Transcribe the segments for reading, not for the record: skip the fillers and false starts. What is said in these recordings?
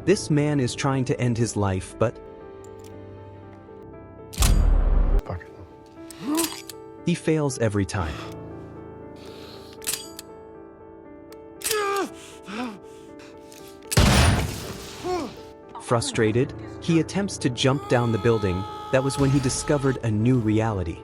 This man is trying to end his life, but Fuck it. he fails every time. Frustrated, he attempts to jump down the building. That was when he discovered a new reality.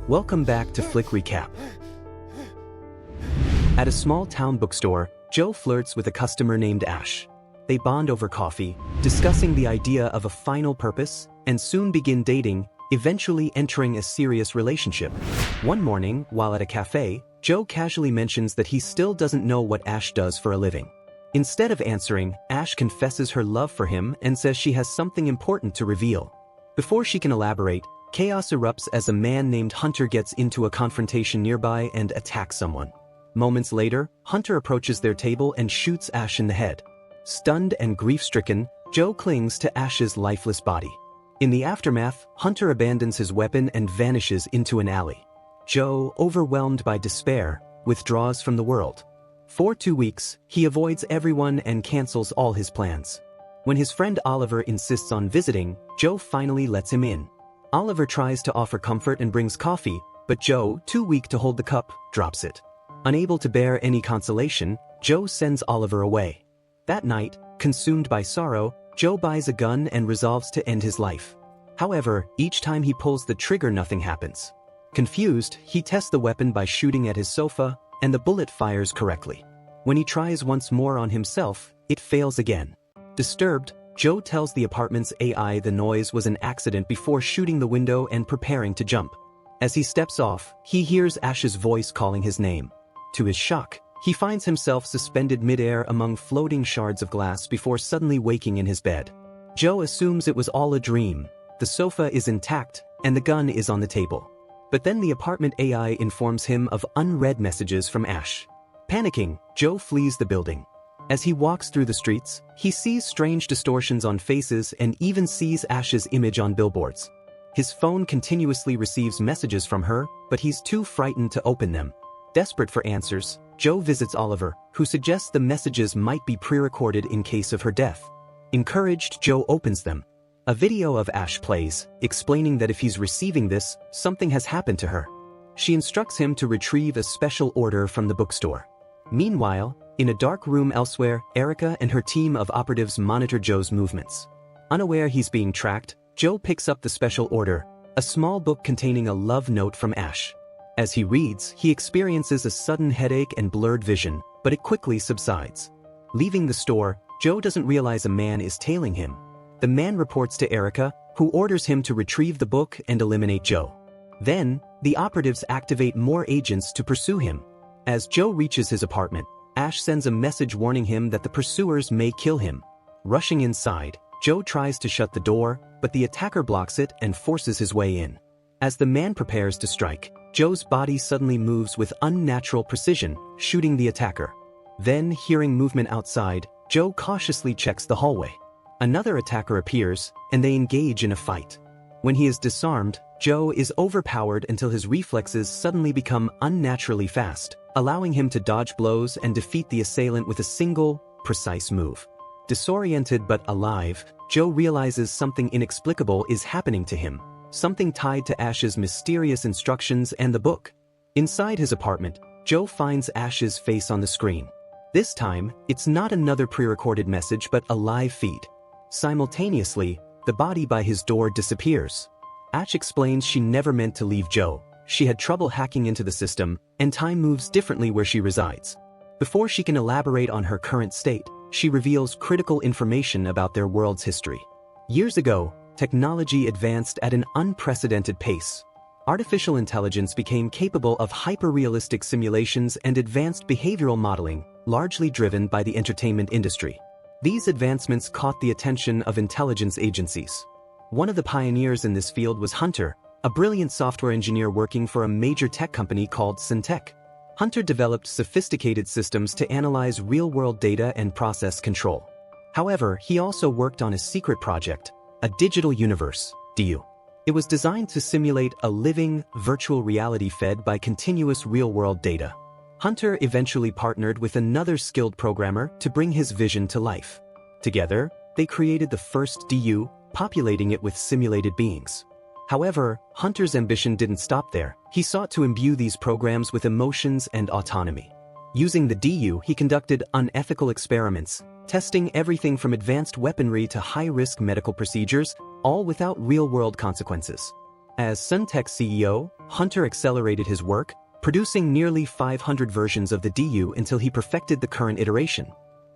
Welcome back to Flick Recap. At a small town bookstore, Joe flirts with a customer named Ash. They bond over coffee, discussing the idea of a final purpose, and soon begin dating, eventually entering a serious relationship. One morning, while at a cafe, Joe casually mentions that he still doesn't know what Ash does for a living. Instead of answering, Ash confesses her love for him and says she has something important to reveal. Before she can elaborate, chaos erupts as a man named Hunter gets into a confrontation nearby and attacks someone. Moments later, Hunter approaches their table and shoots Ash in the head. Stunned and grief-stricken, Joe clings to Ash's lifeless body. In the aftermath, Hunter abandons his weapon and vanishes into an alley. Joe, overwhelmed by despair, withdraws from the world. For 2 weeks, he avoids everyone and cancels all his plans. When his friend Oliver insists on visiting, Joe finally lets him in. Oliver tries to offer comfort and brings coffee, but Joe, too weak to hold the cup, drops it. Unable to bear any consolation, Joe sends Oliver away. That night, consumed by sorrow, Joe buys a gun and resolves to end his life. However, each time he pulls the trigger, nothing happens. Confused, he tests the weapon by shooting at his sofa, and the bullet fires correctly. When he tries once more on himself, it fails again. Disturbed, Joe tells the apartment's AI the noise was an accident before shooting the window and preparing to jump. As he steps off, he hears Ash's voice calling his name. To his shock, he finds himself suspended midair among floating shards of glass before suddenly waking in his bed. Joe assumes it was all a dream. The sofa is intact, and the gun is on the table. But then the apartment AI informs him of unread messages from Ash. Panicking, Joe flees the building. As he walks through the streets, he sees strange distortions on faces and even sees Ash's image on billboards. His phone continuously receives messages from her, but he's too frightened to open them. Desperate for answers, Joe visits Oliver, who suggests the messages might be pre-recorded in case of her death. Encouraged, Joe opens them. A video of Ash plays, explaining that if he's receiving this, something has happened to her. She instructs him to retrieve a special order from the bookstore. Meanwhile, in a dark room elsewhere, Erica and her team of operatives monitor Joe's movements. Unaware he's being tracked, Joe picks up the special order, a small book containing a love note from Ash. As he reads, he experiences a sudden headache and blurred vision, but it quickly subsides. Leaving the store, Joe doesn't realize a man is tailing him. The man reports to Erica, who orders him to retrieve the book and eliminate Joe. Then, the operatives activate more agents to pursue him. As Joe reaches his apartment, Ash sends a message warning him that the pursuers may kill him. Rushing inside, Joe tries to shut the door, but the attacker blocks it and forces his way in. As the man prepares to strike, Joe's body suddenly moves with unnatural precision, shooting the attacker. Then, hearing movement outside, Joe cautiously checks the hallway. Another attacker appears, and they engage in a fight. When he is disarmed, Joe is overpowered until his reflexes suddenly become unnaturally fast, allowing him to dodge blows and defeat the assailant with a single, precise move. Disoriented but alive, Joe realizes something inexplicable is happening to him, something tied to Ash's mysterious instructions and the book. Inside his apartment, Joe finds Ash's face on the screen. This time, it's not another pre-recorded message but a live feed. Simultaneously, the body by his door disappears. Ash explains she never meant to leave Joe. She had trouble hacking into the system, and time moves differently where she resides. Before she can elaborate on her current state, she reveals critical information about their world's history. Years ago, technology advanced at an unprecedented pace. Artificial intelligence became capable of hyper-realistic simulations and advanced behavioral modeling, largely driven by the entertainment industry. These advancements caught the attention of intelligence agencies. One of the pioneers in this field was Hunter, a brilliant software engineer working for a major tech company called Syntec. Hunter developed sophisticated systems to analyze real-world data and process control. However, he also worked on a secret project, a digital universe, DU. It was designed to simulate a living, virtual reality fed by continuous real-world data. Hunter eventually partnered with another skilled programmer to bring his vision to life. Together, they created the first DU, populating it with simulated beings. However, Hunter's ambition didn't stop there. He sought to imbue these programs with emotions and autonomy. Using the DU, he conducted unethical experiments, testing everything from advanced weaponry to high-risk medical procedures, all without real-world consequences. As Suntech CEO, Hunter accelerated his work, producing nearly 500 versions of the DU until he perfected the current iteration.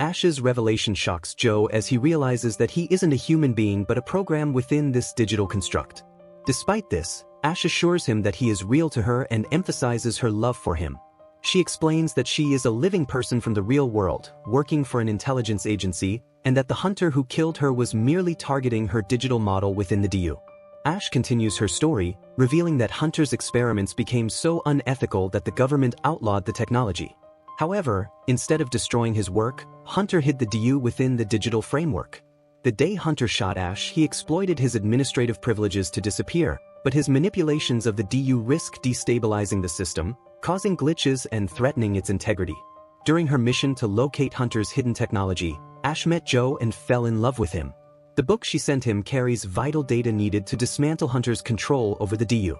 Ash's revelation shocks Joe as he realizes that he isn't a human being but a program within this digital construct. Despite this, Ash assures him that he is real to her and emphasizes her love for him. She explains that she is a living person from the real world, working for an intelligence agency, and that the hunter who killed her was merely targeting her digital model within the DU. Ash continues her story, revealing that Hunter's experiments became so unethical that the government outlawed the technology. However, instead of destroying his work, Hunter hid the DU within the digital framework. The day Hunter shot Ash, he exploited his administrative privileges to disappear, but his manipulations of the DU risk destabilizing the system, causing glitches and threatening its integrity. During her mission to locate Hunter's hidden technology, Ash met Joe and fell in love with him. The book she sent him carries vital data needed to dismantle Hunter's control over the DU.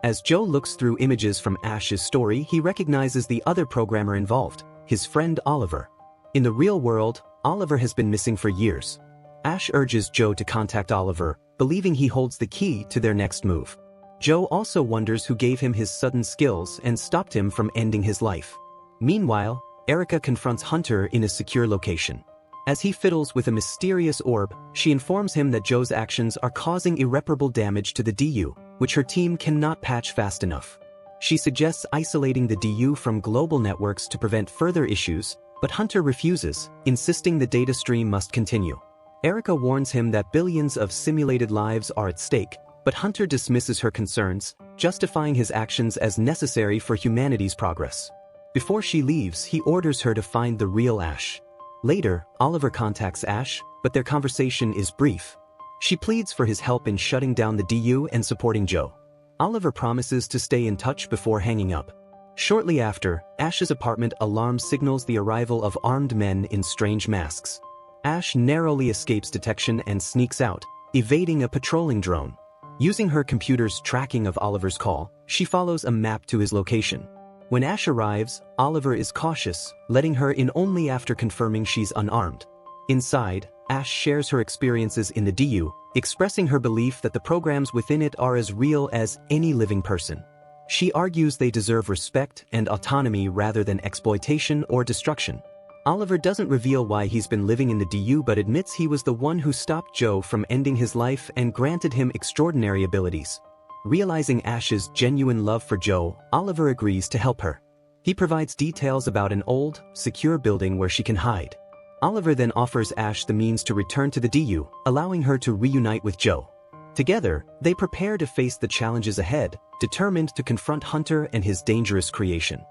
As Joe looks through images from Ash's story, he recognizes the other programmer involved, his friend Oliver. In the real world, Oliver has been missing for years. Ash urges Joe to contact Oliver, believing he holds the key to their next move. Joe also wonders who gave him his sudden skills and stopped him from ending his life. Meanwhile, Erica confronts Hunter in a secure location. As he fiddles with a mysterious orb, she informs him that Joe's actions are causing irreparable damage to the DU, which her team cannot patch fast enough. She suggests isolating the DU from global networks to prevent further issues, but Hunter refuses, insisting the data stream must continue. Erica warns him that billions of simulated lives are at stake, but Hunter dismisses her concerns, justifying his actions as necessary for humanity's progress. Before she leaves, he orders her to find the real Ash. Later, Oliver contacts Ash, but their conversation is brief. She pleads for his help in shutting down the DU and supporting Joe. Oliver promises to stay in touch before hanging up. Shortly after, Ash's apartment alarm signals the arrival of armed men in strange masks. Ash narrowly escapes detection and sneaks out, evading a patrolling drone. Using her computer's tracking of Oliver's call, she follows a map to his location. When Ash arrives, Oliver is cautious, letting her in only after confirming she's unarmed. Inside, Ash shares her experiences in the DU, expressing her belief that the programs within it are as real as any living person. She argues they deserve respect and autonomy rather than exploitation or destruction. Oliver doesn't reveal why he's been living in the DU but admits he was the one who stopped Joe from ending his life and granted him extraordinary abilities. Realizing Ash's genuine love for Joe, Oliver agrees to help her. He provides details about an old, secure building where she can hide. Oliver then offers Ash the means to return to the DU, allowing her to reunite with Joe. Together, they prepare to face the challenges ahead, determined to confront Hunter and his dangerous creation.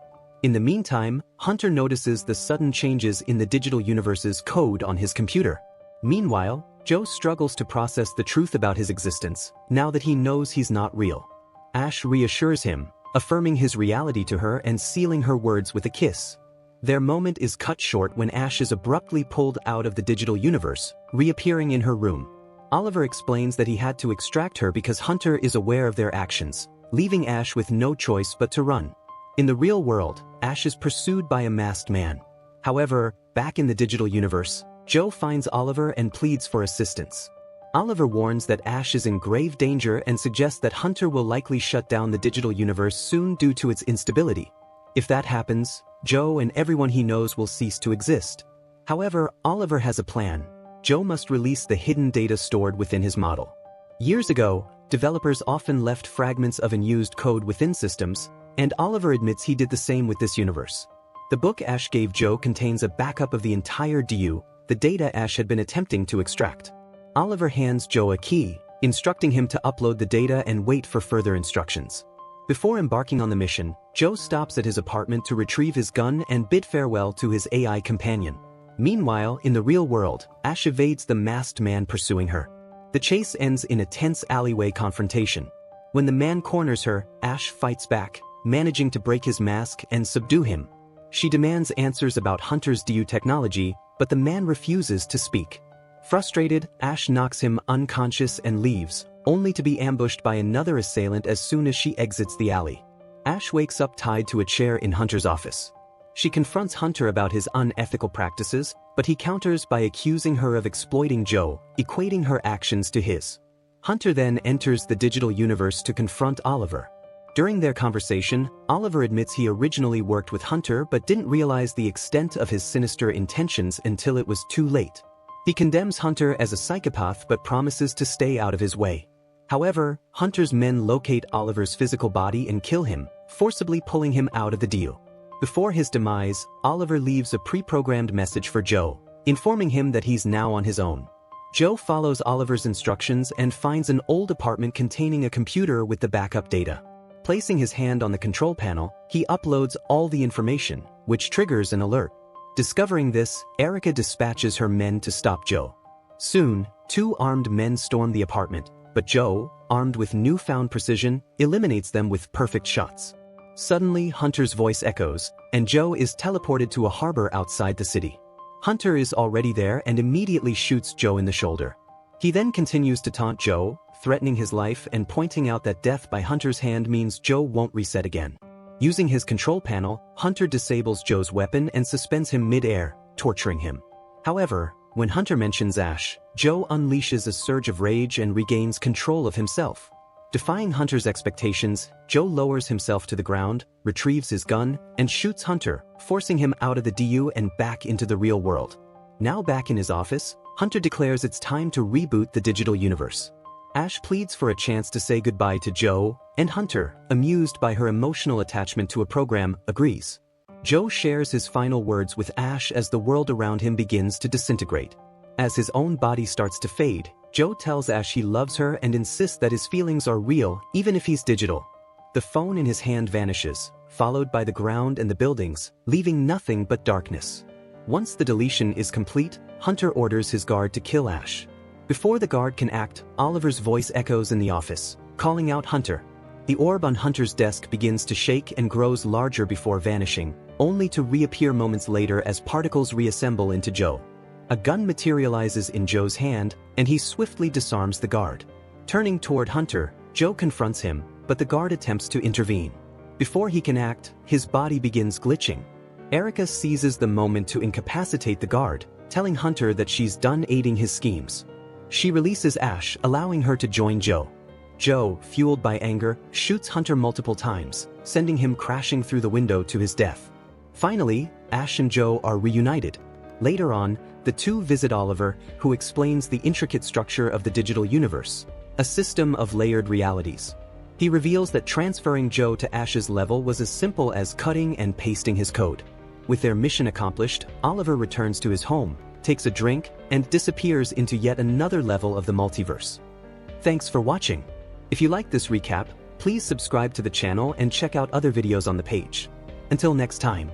In the meantime, Hunter notices the sudden changes in the digital universe's code on his computer. Meanwhile, Joe struggles to process the truth about his existence, now that he knows he's not real. Ash reassures him, affirming his reality to her and sealing her words with a kiss. Their moment is cut short when Ash is abruptly pulled out of the digital universe, reappearing in her room. Oliver explains that he had to extract her because Hunter is aware of their actions, leaving Ash with no choice but to run. In the real world, Ash is pursued by a masked man. However, back in the digital universe, Joe finds Oliver and pleads for assistance. Oliver warns that Ash is in grave danger and suggests that Hunter will likely shut down the digital universe soon due to its instability. If that happens, Joe and everyone he knows will cease to exist. However, Oliver has a plan. Joe must release the hidden data stored within his model. Years ago, developers often left fragments of unused code within systems, and Oliver admits he did the same with this universe. The book Ash gave Joe contains a backup of the entire DU, the data Ash had been attempting to extract. Oliver hands Joe a key, instructing him to upload the data and wait for further instructions. Before embarking on the mission, Joe stops at his apartment to retrieve his gun and bid farewell to his AI companion. Meanwhile, in the real world, Ash evades the masked man pursuing her. The chase ends in a tense alleyway confrontation. When the man corners her, Ash fights back, managing to break his mask and subdue him. She demands answers about Hunter's DU technology, but the man refuses to speak. Frustrated, Ash knocks him unconscious and leaves, only to be ambushed by another assailant as soon as she exits the alley. Ash wakes up tied to a chair in Hunter's office. She confronts Hunter about his unethical practices, but he counters by accusing her of exploiting Joe, equating her actions to his. Hunter then enters the digital universe to confront Oliver. During their conversation, Oliver admits he originally worked with Hunter but didn't realize the extent of his sinister intentions until it was too late. He condemns Hunter as a psychopath but promises to stay out of his way. However, Hunter's men locate Oliver's physical body and kill him, forcibly pulling him out of the deal. Before his demise, Oliver leaves a pre-programmed message for Joe, informing him that he's now on his own. Joe follows Oliver's instructions and finds an old apartment containing a computer with the backup data. Placing his hand on the control panel, he uploads all the information, which triggers an alert. Discovering this, Erica dispatches her men to stop Joe. Soon, 2 armed men storm the apartment, but Joe, armed with newfound precision, eliminates them with perfect shots. Suddenly, Hunter's voice echoes, and Joe is teleported to a harbor outside the city. Hunter is already there and immediately shoots Joe in the shoulder. He then continues to taunt Joe, threatening his life and pointing out that death by Hunter's hand means Joe won't reset again. Using his control panel, Hunter disables Joe's weapon and suspends him mid-air, torturing him. However, when Hunter mentions Ash, Joe unleashes a surge of rage and regains control of himself. Defying Hunter's expectations, Joe lowers himself to the ground, retrieves his gun, and shoots Hunter, forcing him out of the DU and back into the real world. Now back in his office, Hunter declares it's time to reboot the digital universe. Ash pleads for a chance to say goodbye to Joe, and Hunter, amused by her emotional attachment to a program, agrees. Joe shares his final words with Ash as the world around him begins to disintegrate. As his own body starts to fade, Joe tells Ash he loves her and insists that his feelings are real, even if he's digital. The phone in his hand vanishes, followed by the ground and the buildings, leaving nothing but darkness. Once the deletion is complete, Hunter orders his guard to kill Ash. Before the guard can act, Oliver's voice echoes in the office, calling out Hunter. The orb on Hunter's desk begins to shake and grows larger before vanishing, only to reappear moments later as particles reassemble into Joe. A gun materializes in Joe's hand, and he swiftly disarms the guard. Turning toward Hunter, Joe confronts him, but the guard attempts to intervene. Before he can act, his body begins glitching. Erica seizes the moment to incapacitate the guard, telling Hunter that she's done aiding his schemes. She releases Ash, allowing her to join Joe. Joe, fueled by anger, shoots Hunter multiple times, sending him crashing through the window to his death. Finally, Ash and Joe are reunited. Later on, the two visit Oliver, who explains the intricate structure of the digital universe, a system of layered realities. He reveals that transferring Joe to Ash's level was as simple as cutting and pasting his code. With their mission accomplished, Oliver returns to his home, takes a drink, and disappears into yet another level of the multiverse. Thanks for watching. If you liked this recap, please subscribe to the channel and check out other videos on the page. Until next time.